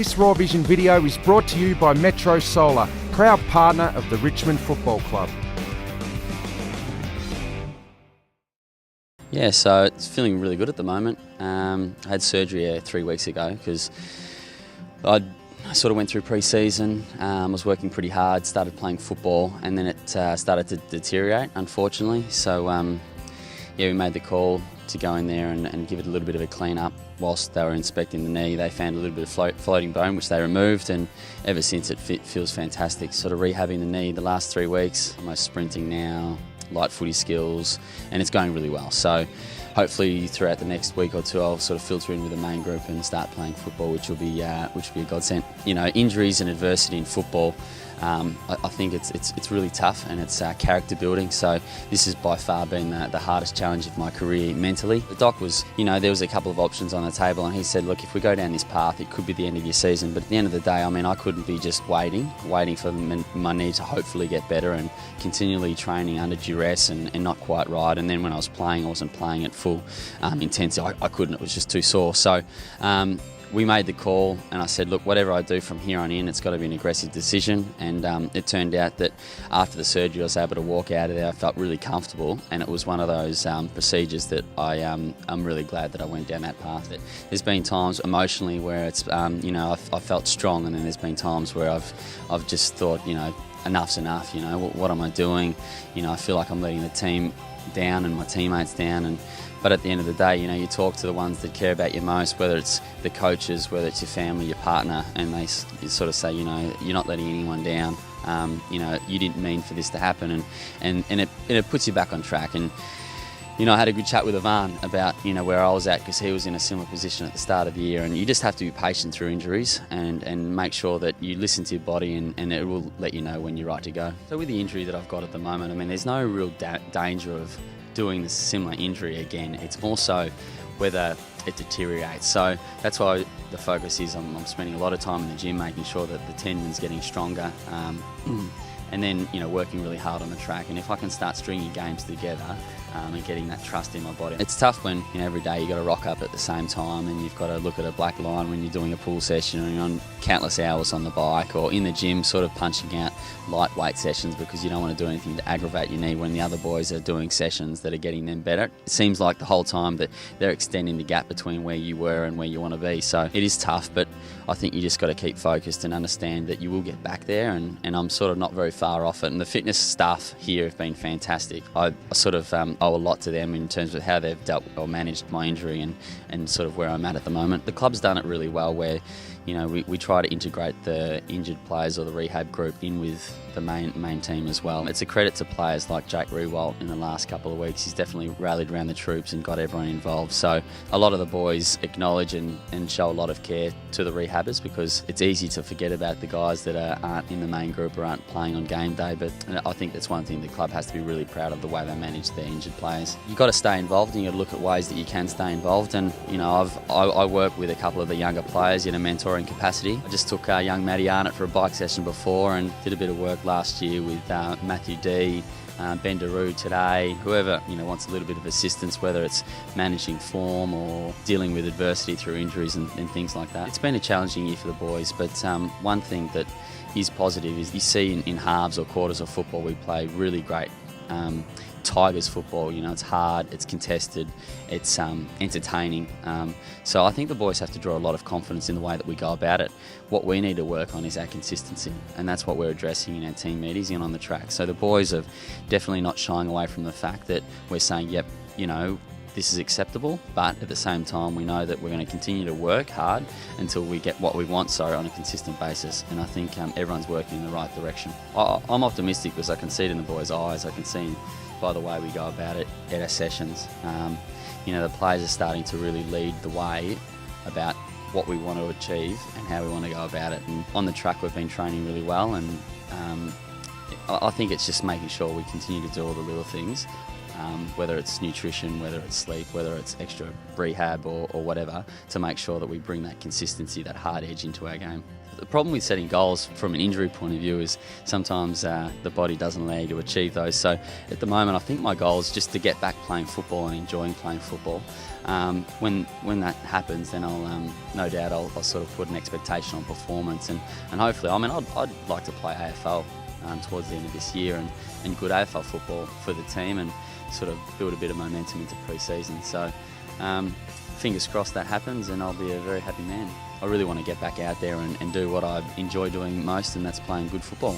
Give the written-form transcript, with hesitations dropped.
This Raw Vision video is brought to you by Metro Solar, proud partner of the Richmond Football Club. Yeah, so it's feeling really good at the moment. I had surgery 3 weeks ago because I sort of went through pre-season, was working pretty hard, started playing football, and then it started to deteriorate, unfortunately. So yeah, we made the call to go in there and give it a little bit of a clean up. Whilst they were inspecting the knee, they found a little bit of floating bone, which they removed, and ever since it feels fantastic. Sort of rehabbing the knee the last 3 weeks, almost sprinting now, light footy skills, and it's going really well. So hopefully throughout the next week or two I'll sort of filter in with the main group and start playing football, which will be a godsend. You know, injuries and adversity in football, I think it's really tough, and it's character building. So this has by far been the hardest challenge of my career mentally. The doc was, you know, there was a couple of options on the table, and he said, look, if we go down this path, it could be the end of your season. But at the end of the day, I mean, I couldn't be just waiting for my knee to hopefully get better, and continually training under duress and not quite right. And then when I was playing, I wasn't playing at full intensity. I couldn't, it was just too sore. So we made the call, and I said, look, whatever I do from here on in, it's got to be an aggressive decision. And it turned out that after the surgery I was able to walk out of there. I felt really comfortable, and it was one of those procedures that I'm really glad that I went down that path. There's been times emotionally where it's you know, I felt strong, and then there's been times where I've just thought, you know, enough's enough. You know, what am I doing? You know, I feel like I'm letting the team down and my teammates down. But at the end of the day, you know, you talk to the ones that care about you most, whether it's the coaches, whether it's your family, your partner, and they sort of say, you know, you're not letting anyone down. You know, you didn't mean for this to happen, and it puts you back on track. And you know, I had a good chat with Ivan about, you know, where I was at, because he was in a similar position at the start of the year. And you just have to be patient through injuries and make sure that you listen to your body, and it will let you know when you're right to go. So with the injury that I've got at the moment, I mean, there's no real danger of doing this similar injury again. It's more so whether it deteriorates. So that's why the focus is I'm spending a lot of time in the gym, making sure that the tendon's getting stronger, and then, you know, working really hard on the track. And if I can start stringing games together and getting that trust in my body. It's tough when, you know, every day you've got to rock up at the same time, and you've got to look at a black line when you're doing a pool session, or you're on countless hours on the bike or in the gym sort of punching out lightweight sessions because you don't want to do anything to aggravate your knee when the other boys are doing sessions that are getting them better. It seems like the whole time that they're extending the gap between where you were and where you want to be. So it is tough, but I think you just got to keep focused and understand that you will get back there, and I'm sort of not very far off it. And the fitness staff here have been fantastic. I sort of owe a lot to them in terms of how they've dealt or managed my injury and sort of where I'm at the moment. The club's done it really well, where, you know, we try to integrate the injured players or the rehab group in with the main team as well. It's a credit to players like Jake Rewalt in the last couple of weeks. He's definitely rallied around the troops and got everyone involved. So a lot of the boys acknowledge and show a lot of care to the rehabbers, because it's easy to forget about the guys that aren't in the main group or aren't playing on game day. But I think that's one thing the club has to be really proud of, the way they manage their injured players. You've got to stay involved, and you've got to look at ways that you can stay involved. And, you know, I work with a couple of the younger players in a mentoring capacity. I just took young Matty Arnott for a bike session before, and did a bit of work last year with Matthew D, Ben Daru today. Whoever, you know, wants a little bit of assistance, whether it's managing form or dealing with adversity through injuries and things like that. It's been a challenging year for the boys, but one thing that is positive is you see in halves or quarters of football we play really great Tigers football. You know, it's hard, it's contested, it's entertaining. So I think the boys have to draw a lot of confidence in the way that we go about it. What we need to work on is our consistency, and that's what we're addressing in our team meetings and on the track. So the boys are definitely not shying away from the fact that we're saying, yep, you know, this is acceptable, but at the same time we know that we're going to continue to work hard until we get what we want, on a consistent basis. And I think everyone's working in the right direction. I'm optimistic because I can see it in the boys' eyes. I can see by the way we go about it at our sessions. You know, the players are starting to really lead the way about what we want to achieve and how we want to go about it. And on the track we've been training really well, and I think it's just making sure we continue to do all the little things whether it's nutrition, whether it's sleep, whether it's extra rehab or whatever, to make sure that we bring that consistency, that hard edge into our game. The problem with setting goals from an injury point of view is sometimes the body doesn't allow you to achieve those. So at the moment, I think my goal is just to get back playing football and enjoying playing football. When that happens, then no doubt I'll sort of put an expectation on performance, and hopefully, I'd like to play AFL towards the end of this year, and good AFL football for the team, and sort of build a bit of momentum into pre-season. So fingers crossed that happens, and I'll be a very happy man. I really want to get back out there and do what I enjoy doing most, and that's playing good football.